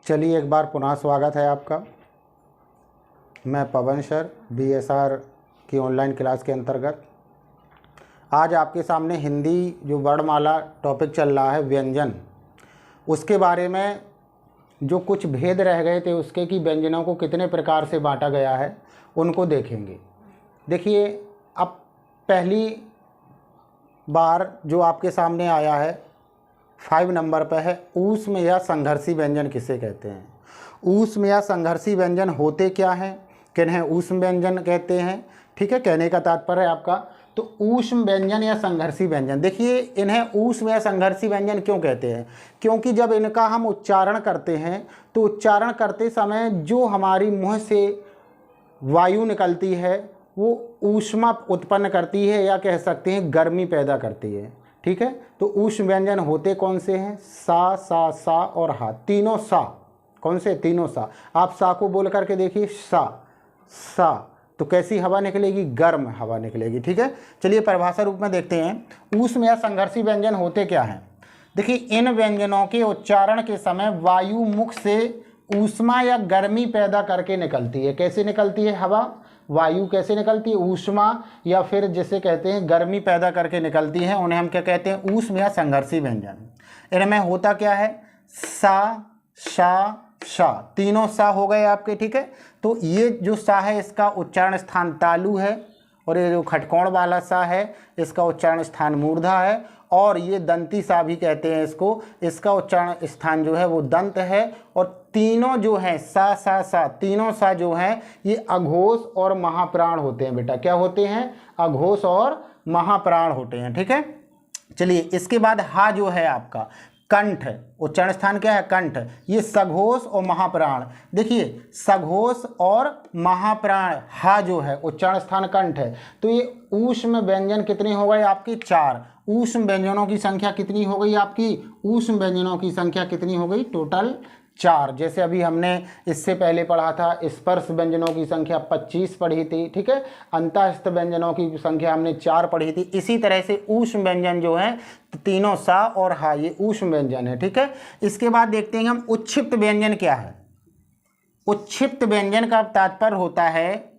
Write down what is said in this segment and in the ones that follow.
चलिए एक बार पुनः स्वागत है आपका। मैं पवन सर BSR की ऑनलाइन क्लास के अंतर्गत आज आपके सामने हिंदी जो वर्णमाला टॉपिक चल रहा है व्यंजन, उसके बारे में जो कुछ भेद रह गए थे उसके कि व्यंजनों को कितने प्रकार से बांटा गया है उनको देखेंगे। देखिए, अब पहली बार जो आपके सामने आया है 5 नंबर पर है ऊष्म या संघर्षी व्यंजन किसे कहते हैं। ऊष्म या संघर्षी व्यंजन होते क्या हैं, किन्हें ऊष्म व्यंजन कहते हैं। ठीक है, कहने का तात्पर्य है आपका। तो ऊष्म व्यंजन या संघर्षी व्यंजन, देखिए इन्हें ऊष्म या संघर्षी व्यंजन क्यों कहते हैं, क्योंकि जब इनका हम उच्चारण करते हैं तो उच्चारण करते समय जो हमारी मुँह से वायु निकलती है वो ऊष्मा उत्पन्न करती है या कह सकते हैं गर्मी पैदा करती है। ठीक है, तो ऊष्म व्यंजन होते कौन से हैं? सा, सा, सा और हा, तीनों सा। कौन से? तीनों सा। आप सा को बोल करके देखिए, सा सा, तो कैसी हवा निकलेगी? गर्म हवा निकलेगी। ठीक है, चलिए परिभाषा रूप में देखते हैं ऊष्म या संघर्षी व्यंजन होते क्या हैं। देखिए, इन व्यंजनों के उच्चारण के समय वायु मुख से ऊष्मा या गर्मी पैदा करके निकलती है। कैसे निकलती है हवा? वायु कैसे निकलती है? ऊष्मा या फिर जिसे कहते हैं गर्मी पैदा करके निकलती है, उन्हें हम क्या कहते हैं? ऊष्म या संघर्षी व्यंजन। इनमें होता क्या है? सा, शा, शा, तीनों सा हो गए आपके। ठीक है, तो ये जो सा है इसका उच्चारण स्थान तालु है, और ये जो खटकोण वाला सा है इसका उच्चारण स्थान मूर्धा है, और ये दंती सा भी कहते हैं इसको, इसका उच्चारण स्थान जो है वो दंत है। और तीनों जो है सा सा सा, तीनों सा जो है ये अघोष और महाप्राण होते हैं। बेटा क्या होते हैं? अघोष और महाप्राण होते हैं। ठीक है, चलिए इसके बाद हा जो है आपका कंठ, उच्चारण स्थान क्या है? कंठ। ये सघोष और महाप्राण। देखिए, सघोष और महाप्राण हा जो है उच्चारण स्थान कंठ है। तो ये ऊष्म व्यंजन कितने हो गए आपके? 4। ऊष्म व्यंजनों की संख्या कितनी हो गई आपकी? ऊष्म व्यंजनों की संख्या कितनी हो गई? टोटल 4। जैसे अभी हमने इससे पहले पढ़ा था स्पर्श व्यंजनों की संख्या 25 पढ़ी थी। ठीक है, अंतःस्थ व्यंजनों की संख्या हमने 4 पढ़ी थी। इसी तरह से ऊष्म व्यंजन जो है तीनों सा और हा, ये ऊष्म व्यंजन है। ठीक है, इसके बाद देखते हैं हम उच्छिप्त व्यंजन क्या है। उच्छिप्त व्यंजन का तात्पर्य होता है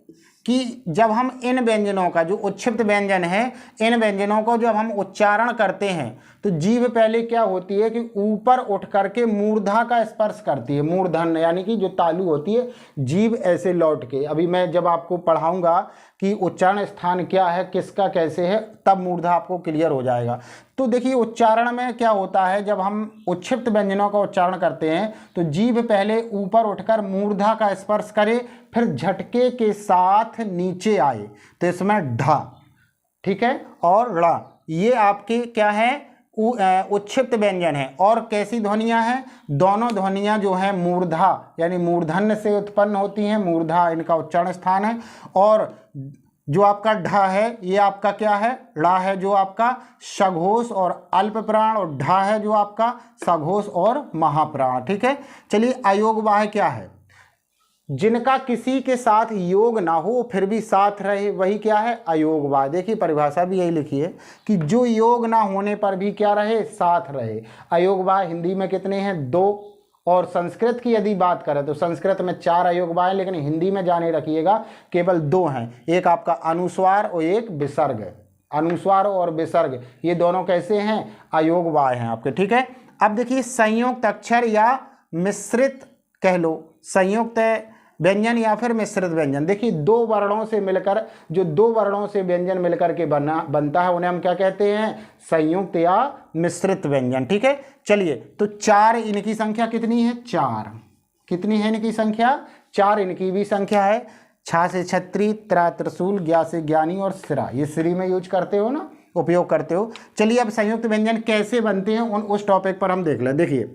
कि जब हम इन व्यंजनों का, जो उच्छिप्त व्यंजन है, इन व्यंजनों को जब हम उच्चारण करते हैं तो जीभ पहले क्या होती है कि ऊपर उठ करके मूर्धा का स्पर्श करती है। मूर्धन यानी कि जो तालु होती है, जीभ ऐसे लौट के, अभी मैं जब आपको पढ़ाऊंगा कि उच्चारण स्थान क्या है, किसका कैसे है, तब मूर्धा आपको क्लियर हो जाएगा। तो देखिए, उच्चारण में क्या होता है, जब हम उच्छिप्त व्यंजनों का उच्चारण करते हैं तो जीभ पहले ऊपर उठकर मूर्धा का स्पर्श करे, फिर झटके के साथ नीचे आए, तो इसमें ढा, ठीक है, और ड़ा, ये आपके क्या है? उच्छिप्त व्यंजन है। और कैसी ध्वनियां हैं? दोनों ध्वनियां जो है मूर्धा यानी मूर्धन्य से उत्पन्न होती हैं। मूर्धा इनका उच्चारण स्थान है। और जो आपका ढा है ये आपका क्या है? ड़ा है जो आपका सघोष और अल्प प्राण, और ढा है जो आपका सघोष और महाप्राण। ठीक है, चलिए अयोगवाह क्या है? जिनका किसी के साथ योग ना हो फिर भी साथ रहे, वही क्या है? अयोगवाह। देखिए परिभाषा भी यही लिखी है कि जो योग ना होने पर भी क्या रहे? साथ रहे। अयोगवाह हिंदी में कितने हैं? 2। और संस्कृत की यदि बात करें तो संस्कृत में 4 अयोगवाह हैं, लेकिन हिंदी में जाने रखिएगा केवल 2 हैं। एक आपका अनुस्वार और एक विसर्ग। अनुस्वार और विसर्ग ये दोनों कैसे हैं? अयोगवाह हैं आपके। ठीक है, अब देखिए संयुक्त अक्षर या मिश्रित कह लो, संयुक्त व्यंजन या फिर मिश्रित व्यंजन। देखिए, 2 वर्णों से मिलकर, जो 2 वर्णों से व्यंजन मिलकर के बनता है उन्हें हम क्या कहते हैं? संयुक्त या मिश्रित व्यंजन। ठीक है, चलिए तो 4 इनकी संख्या कितनी है? 4। कितनी है इनकी संख्या? 4 इनकी भी संख्या है। छा से छत्री, त्रा त्रिशूल, ज्ञा से ज्ञानी, और सिरा, ये श्री में यूज करते हो ना, उपयोग करते हो। चलिए अब संयुक्त व्यंजन कैसे बनते हैं उस टॉपिक पर हम देख लें। देखिए,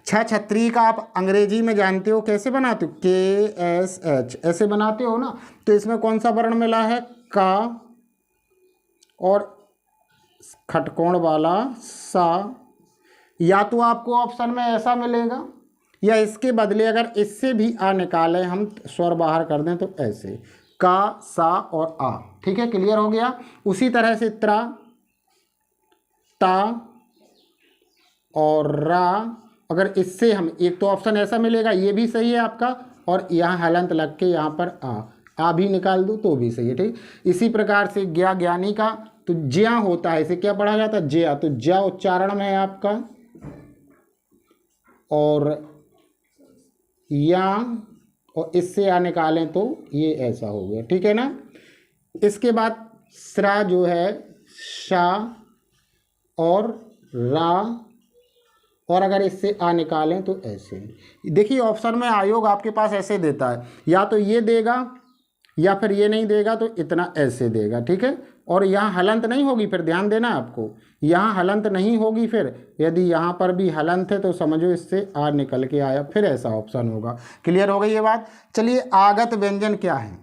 छ छत्री का आप अंग्रेजी में जानते हो कैसे बनाते हो? KSH ऐसे बनाते हो ना। तो इसमें कौन सा वर्ण मिला है? का, और खटकोण वाला सा। या तो आपको ऑप्शन में ऐसा मिलेगा, या इसके बदले अगर इससे भी आ निकालें, हम स्वर बाहर कर दें तो ऐसे का, सा और आ। ठीक है, क्लियर हो गया। उसी तरह से त्रा, ता और रा अगर इससे हम एक तो ऑप्शन ऐसा मिलेगा, ये भी सही है आपका, और यहाँ हलंत लग के यहाँ पर आ भी निकाल दूँ तो भी सही है। ठीक, इसी प्रकार से ज्ञा ज्ञानी का तो ज्या होता है, इसे क्या पढ़ा जाता है, ज्या, तो ज्या उच्चारण में है आपका, और या और इससे आ निकालें तो ये ऐसा हो गया। ठीक है ना। इसके बाद श्रा जो है शा और रा, और अगर इससे आ निकालें तो ऐसे। देखिए ऑप्शन में आयोग आपके पास ऐसे देता है, या तो ये देगा या फिर ये नहीं देगा तो इतना ऐसे देगा। ठीक है, और यहाँ हलंत नहीं होगी, फिर ध्यान देना आपको, यहाँ हलंत नहीं होगी, फिर यदि यहाँ पर भी हलंत है तो समझो इससे आ निकल के आया, फिर ऐसा ऑप्शन होगा। क्लियर हो गई ये बात। चलिए आगत व्यंजन क्या है,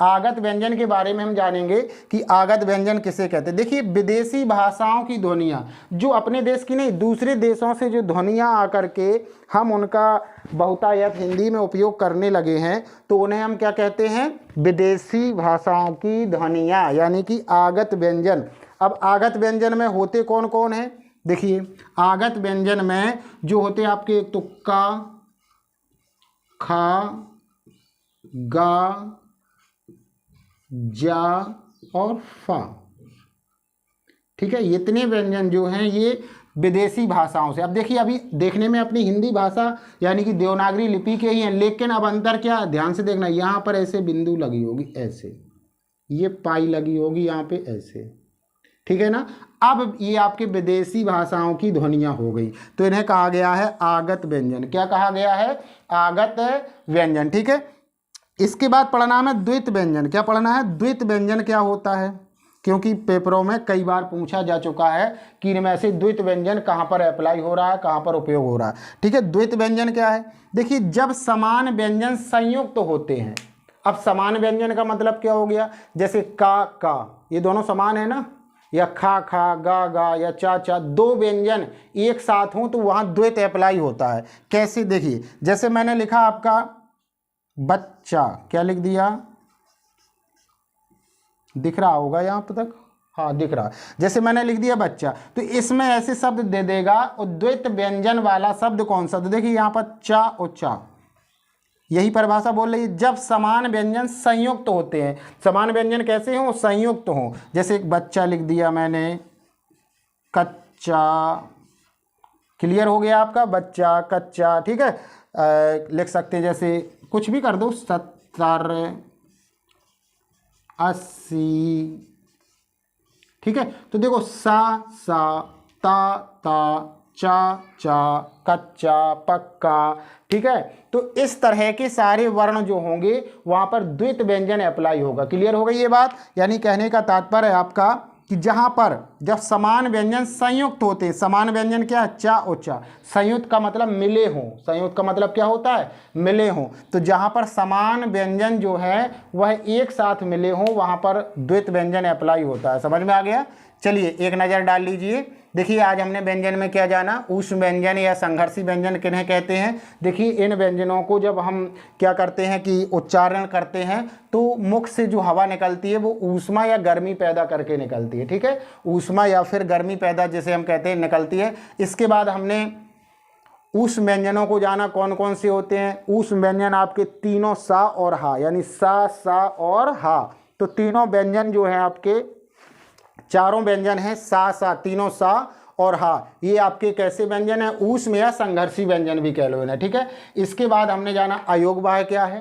आगत व्यंजन के बारे में हम जानेंगे कि आगत व्यंजन किसे कहते हैं। देखिए विदेशी भाषाओं की ध्वनियाँ, जो अपने देश की नहीं दूसरे देशों से जो ध्वनियाँ आकर के हम उनका बहुतायत हिंदी में उपयोग करने लगे हैं, तो उन्हें हम क्या कहते हैं, विदेशी भाषाओं की ध्वनियाँ, यानी कि आगत व्यंजन। अब आगत व्यंजन में होते कौन कौन है, देखिए आगत व्यंजन में जो होते आपके एक तो का, खा, गा, जा और फा। ठीक है, इतने व्यंजन जो हैं ये विदेशी भाषाओं से। अब देखिए अभी देखने में अपनी हिंदी भाषा यानी कि देवनागरी लिपि के ही हैं, लेकिन अब अंतर क्या है, ध्यान से देखना, यहाँ पर ऐसे बिंदु लगी होगी ऐसे, ये पाई लगी होगी यहाँ पे ऐसे। ठीक है ना। अब ये आपके विदेशी भाषाओं की ध्वनियाँ हो गई, तो इन्हें कहा गया है आगत व्यंजन। क्या कहा गया है, आगत व्यंजन। ठीक है, इसके बाद पढ़ना है द्वित व्यंजन। क्या पढ़ना है, द्वित व्यंजन क्या होता है, क्योंकि पेपरों में कई बार पूछा जा चुका है कि इनमें से द्वित व्यंजन कहाँ पर अप्लाई हो रहा है, कहाँ पर उपयोग हो रहा है। ठीक है, द्वित व्यंजन क्या है, देखिए जब समान व्यंजन संयुक्त होते हैं। अब समान व्यंजन का मतलब क्या हो गया, जैसे का ये दोनों समान है ना, या खा खा, गा गा, या चा चा, दो व्यंजन एक साथ हों तो वहाँ द्वित अप्लाई होता है। कैसे, देखिए जैसे मैंने लिखा आपका बच्चा, क्या लिख दिया, दिख रहा होगा यहाँ पर तक, हाँ दिख रहा। जैसे मैंने लिख दिया बच्चा, तो इसमें ऐसे शब्द दे देगा, और द्वित व्यंजन वाला शब्द कौन सा, तो देखिए यहाँ पर चा और चा, यही परिभाषा बोल रही है, जब समान व्यंजन संयुक्त होते हैं। समान व्यंजन कैसे हों, संयुक्त हों। जैसे एक बच्चा लिख दिया मैंने, कच्चा, क्लियर हो गया आपका, बच्चा कच्चा। ठीक है, लिख सकते हैं जैसे कुछ भी कर दो, 70, 80। ठीक है, तो देखो सा, ता, चा, कच्चा, पक्का। ठीक है, तो इस तरह के सारे वर्ण जो होंगे वहां पर द्वित व्यंजन अप्लाई होगा। क्लियर हो गई ये बात। यानी कहने का तात्पर्य है आपका कि जहां पर जब समान व्यंजन संयुक्त होते हैं, समान व्यंजन क्या है, चा और चा, संयुक्त का मतलब मिले हों, संयुक्त का मतलब क्या होता है, मिले हों। तो जहां पर समान व्यंजन जो है वह एक साथ मिले हों वहां पर द्वित व्यंजन अप्लाई होता है। समझ में आ गया। चलिए एक नज़र डाल लीजिए। देखिए आज हमने व्यंजन में क्या जाना, ऊष्म व्यंजन या संघर्षी व्यंजन किन्हें कहते हैं। देखिए इन व्यंजनों को जब हम क्या करते हैं कि उच्चारण करते हैं तो मुख से जो हवा निकलती है वो ऊष्मा या गर्मी पैदा करके निकलती है। ठीक है, ऊष्मा या फिर गर्मी पैदा जिसे हम कहते हैं निकलती है। इसके बाद हमने ऊष्म व्यंजनों को जाना, कौन कौन से होते हैं। ऊष्म व्यंजन आपके तीनों सा और हा, यानी सा और हा, तो तीनों व्यंजन जो है आपके, चारों व्यंजन हैं, सा तीनों सा और हा, ये आपके कैसे व्यंजन है, ऊष्म या संघर्षी व्यंजन भी कह लो इन्हें। ठीक है, इसके बाद हमने जाना अयोगवाह क्या है,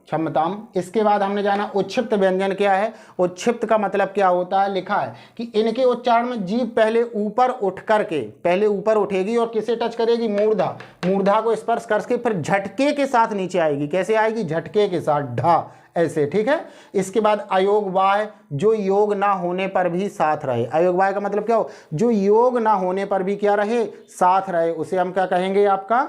क्षमताम। इसके बाद हमने जाना उच्छिप्त व्यंजन क्या है। उच्छिप्त का मतलब क्या होता है, लिखा है कि इनके उच्चारण में जीभ पहले ऊपर उठ करके, पहले ऊपर उठेगी और किसे टच करेगी, मूर्धा, मूर्धा को स्पर्श करके फिर झटके के साथ नीचे आएगी। कैसे आएगी, झटके के साथ, ढा ऐसे। ठीक है, इसके बाद अयोगवाह, जो योग ना होने पर भी साथ रहे। अयोगवाह का मतलब क्या हो, जो योग ना होने पर भी क्या रहे, साथ रहे, उसे हम क्या कहेंगे, आपका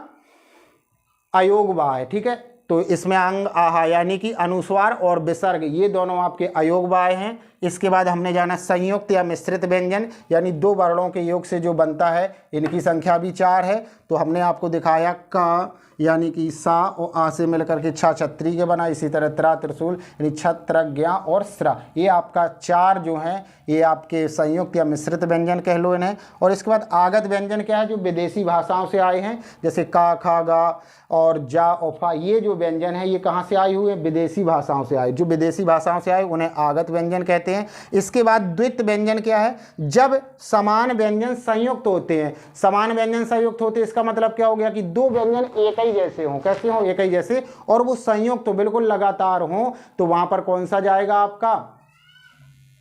अयोगवाह। ठीक है, तो इसमें अंग आहा यानी कि अनुस्वार और विसर्ग, ये दोनों आपके अयोगवाह हैं। इसके बाद हमने जाना संयुक्त या मिश्रित व्यंजन, यानी दो वर्णों के योग से जो बनता है, इनकी संख्या भी 4 है। तो तो हमने आपको दिखाया का यानी कि सा और आ से मिलकर के छा छत्री के बना, इसी तरह त्रा त्रिशूल यानी छत्र ज्ञा और स्रा, ये आपका 4 जो हैं ये आपके संयुक्त या मिश्रित व्यंजन कह लो इन्हें। और इसके बाद आगत व्यंजन क्या है, जो विदेशी भाषाओं से आए हैं, जैसे का खा गा और जा और फा, ये जो व्यंजन है ये कहाँ से आए हुए हैं, विदेशी भाषाओं से आए। जो विदेशी भाषाओं से आए उन्हें आगत व्यंजन कहते हैं। इसके बाद द्वित व्यंजन क्या है, जब समान व्यंजन संयुक्त होते हैं। समान व्यंजन संयुक्त होते हैं इसका मतलब क्या हो गया कि 2 व्यंजन एक ही जैसे हों, कैसे हों, एक ही जैसे, और वो संयुक्त तो बिल्कुल लगातार हों, तो वहां पर कौन सा जाएगा आपका,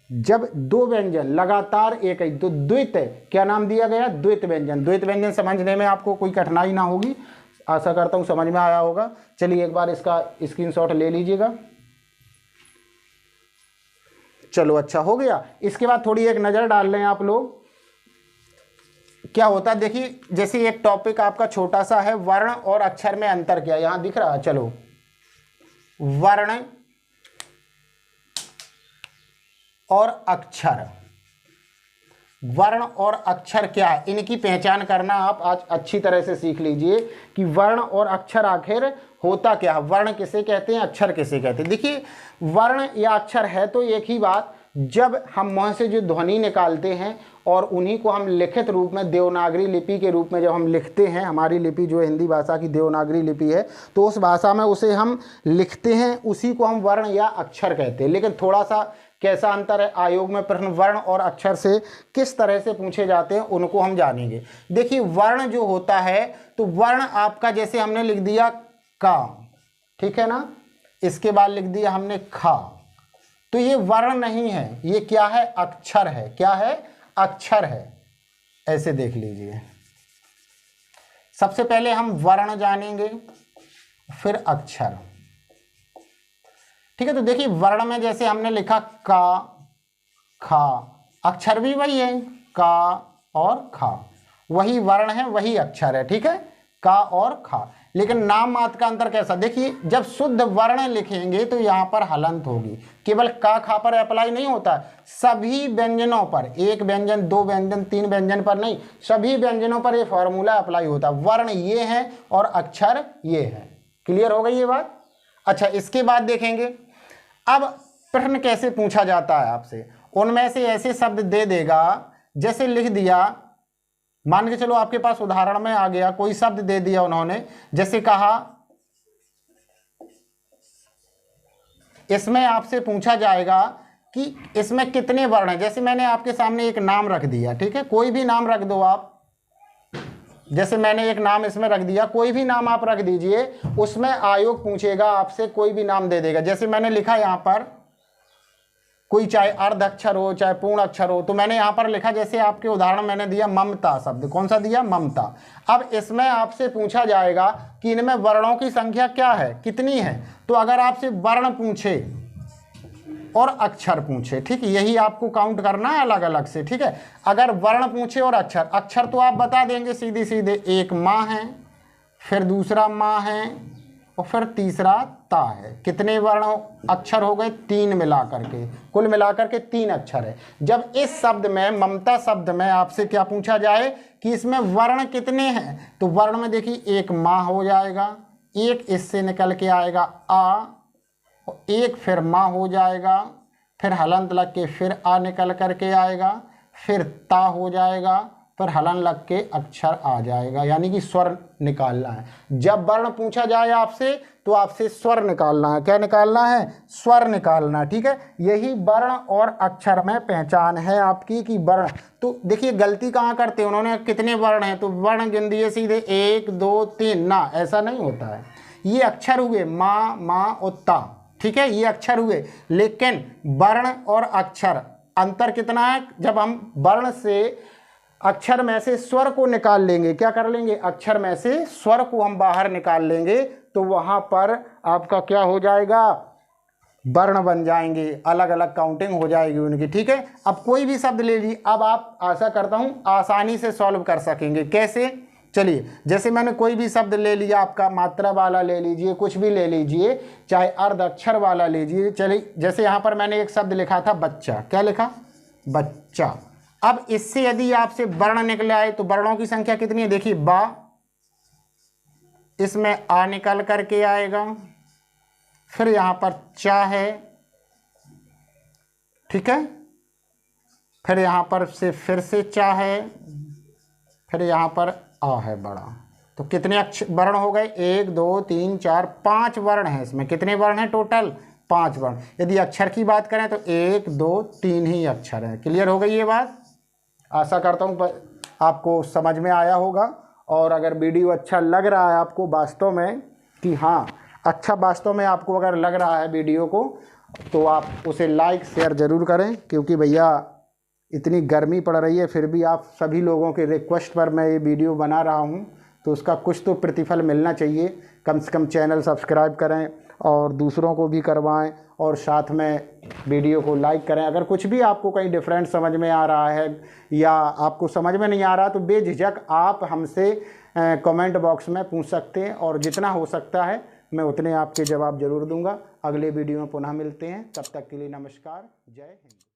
जब 2 व्यंजन लगातार एक ही, तो द्वित, क्या नाम दिया गया, द्वित व्यंजन। द्वित व्यंजन समझने में आपको कोई कठिनाई ना होगी, आशा करता हूं समझ में आया होगा। चलिए एक बार इसका स्क्रीनशॉट ले लीजिएगा। चलो अच्छा हो गया। इसके बाद थोड़ी एक नज़र डाल लें आप लोग, क्या होता है देखिए, जैसे एक टॉपिक आपका छोटा सा है, वर्ण और अक्षर में अंतर क्या, यहां दिख रहा है, चलो वर्ण और अक्षर, वर्ण और अक्षर क्या है, इनकी पहचान करना आप आज अच्छी तरह से सीख लीजिए कि वर्ण और अक्षर आखिर होता क्या है, वर्ण किसे कहते हैं, अक्षर किसे कहते हैं। देखिए वर्ण या अक्षर है तो एक ही बात, जब हम मुंह से जो ध्वनि निकालते हैं और उन्हीं को हम लिखित रूप में देवनागरी लिपि के रूप में जब हम लिखते हैं, हमारी लिपि जो हिंदी भाषा की देवनागरी लिपि है, तो उस भाषा में उसे हम लिखते हैं, उसी को हम वर्ण या अक्षर कहते हैं। लेकिन थोड़ा सा कैसा अंतर है, आयोग में प्रश्न वर्ण और अक्षर से किस तरह से पूछे जाते हैं उनको हम जानेंगे। देखिए वर्ण जो होता है, तो वर्ण आपका जैसे हमने लिख दिया का, ठीक है ना, इसके बाद लिख दिया हमने खा, तो ये वर्ण नहीं है, ये क्या है, अक्षर है। क्या है, अक्षर है। ऐसे देख लीजिए, सबसे पहले हम वर्ण जानेंगे फिर अक्षर, ठीक है। तो देखिए वर्ण में जैसे हमने लिखा का खा, अक्षर भी वही है, का और खा, वही वर्ण है वही अक्षर है, ठीक है, का और खा। लेकिन नाम मात्र का अंतर कैसा, देखिए जब शुद्ध वर्ण लिखेंगे तो यहां पर हलंत होगी, केवल का खा पर अप्लाई नहीं होता, सभी व्यंजनों पर, एक व्यंजन 2 व्यंजन 3 व्यंजन पर नहीं, सभी व्यंजनों पर यह फॉर्मूला अप्लाई होता है। वर्ण ये है और अक्षर ये है। क्लियर हो गई ये बात। अच्छा इसके बाद देखेंगे अब प्रश्न कैसे पूछा जाता है आपसे, उनमें से ऐसे शब्द दे देगा, जैसे लिख दिया, मान के चलो आपके पास उदाहरण में आ गया, कोई शब्द दे दिया उन्होंने, जैसे कहा, इसमें आपसे पूछा जाएगा कि इसमें कितने वर्ण हैं। जैसे मैंने आपके सामने एक नाम रख दिया, ठीक है, कोई भी नाम रख दो आप, जैसे मैंने एक नाम इसमें रख दिया, कोई भी नाम आप रख दीजिए, उसमें आयोग पूछेगा आपसे, कोई भी नाम दे देगा। जैसे मैंने लिखा यहां पर कोई, चाहे अर्ध अक्षर हो चाहे पूर्ण अक्षर हो, तो मैंने यहां पर लिखा, जैसे आपके उदाहरण मैंने दिया ममता शब्द, कौन सा दिया, ममता। अब इसमें आपसे पूछा जाएगा कि इनमें वर्णों की संख्या क्या है, कितनी है। तो अगर आपसे वर्ण पूछे और अक्षर पूछे, ठीक है, यही आपको काउंट करना है अलग अलग से, ठीक है। अगर वर्ण पूछे और अक्षर, अक्षर तो आप बता देंगे सीधे सीधे, एक माँ है, फिर दूसरा माँ है और फिर तीसरा ता है। कितने वर्ण अक्षर हो गए, 3 मिलाकर के, कुल मिलाकर के 3 अक्षर है। जब इस शब्द में, ममता शब्द में आपसे क्या पूछा जाए कि इसमें वर्ण कितने हैं, तो वर्ण में देखिए एक माँ हो जाएगा, एक इससे निकल के आएगा आ, और एक फिर माँ हो जाएगा, फिर हलंत लग के फिर आ निकल करके आएगा, फिर ता हो जाएगा, फिर हलन लग के अक्षर आ जाएगा, यानी कि स्वर निकालना है। जब वर्ण पूछा जाए आपसे तो आपसे स्वर निकालना है। क्या निकालना है, स्वर निकालना, ठीक है। यही वर्ण और अक्षर में पहचान है आपकी कि वर्ण। तो देखिए गलती कहाँ करते हैं, उन्होंने कितने वर्ण हैं तो वर्ण गिन दिए सीधे 1 2 3, ना ऐसा नहीं होता है। ये अक्षर हुए माँ, माँ और ता, ठीक है, ये अक्षर हुए। लेकिन वर्ण और अक्षर अंतर कितना है, जब हम वर्ण से अक्षर में से स्वर को निकाल लेंगे, क्या कर लेंगे, अक्षर में से स्वर को हम बाहर निकाल लेंगे, तो वहां पर आपका क्या हो जाएगा, वर्ण बन जाएंगे, अलग अलग काउंटिंग हो जाएगी उनकी, ठीक है। अब कोई भी शब्द ले लीजिए, अब आप आशा करता हूं आसानी से सॉल्व कर सकेंगे। कैसे, चलिए जैसे मैंने कोई भी शब्द ले लिया, आपका मात्रा वाला ले लीजिए, कुछ भी ले लीजिए, चाहे अर्ध अक्षर वाला लीजिए। चलिए जैसे यहाँ पर मैंने एक शब्द लिखा था बच्चा, क्या लिखा, बच्चा। अब इससे यदि आपसे वर्ण निकले आए तो वर्णों की संख्या कितनी है, देखिए बा, इसमें आ निकल करके आएगा, फिर यहाँ पर चा है, ठीक है, फिर यहाँ पर से फिर से चा है, फिर यहाँ पर आ है बड़ा। तो कितने वर्ण हो गए? 1 2 3 4 5 वर्ण हैं इसमें। कितने वर्ण हैं टोटल? 5 वर्ण। यदि अक्षर की बात करें तो 1 2 3 ही अक्षर हैं। क्लियर हो गई ये बात? आशा करता हूँ आपको समझ में आया होगा। और अगर वीडियो अच्छा लग रहा है आपको वास्तव में, कि हाँ अच्छा वास्तव में आपको अगर लग रहा है वीडियो को, तो आप उसे लाइक शेयर ज़रूर करें, क्योंकि भैया इतनी गर्मी पड़ रही है, फिर भी आप सभी लोगों के रिक्वेस्ट पर मैं ये वीडियो बना रहा हूँ, तो उसका कुछ तो प्रतिफल मिलना चाहिए। कम से कम चैनल सब्सक्राइब करें और दूसरों को भी करवाएं, और साथ में वीडियो को लाइक करें। अगर कुछ भी आपको कहीं डिफरेंट समझ में आ रहा है या आपको समझ में नहीं आ रहा, तो बेझिझक आप हमसे कमेंट बॉक्स में पूछ सकते हैं, और जितना हो सकता है मैं उतने आपके जवाब ज़रूर दूंगा। अगले वीडियो में पुनः मिलते हैं, तब तक के लिए नमस्कार, जय हिंद।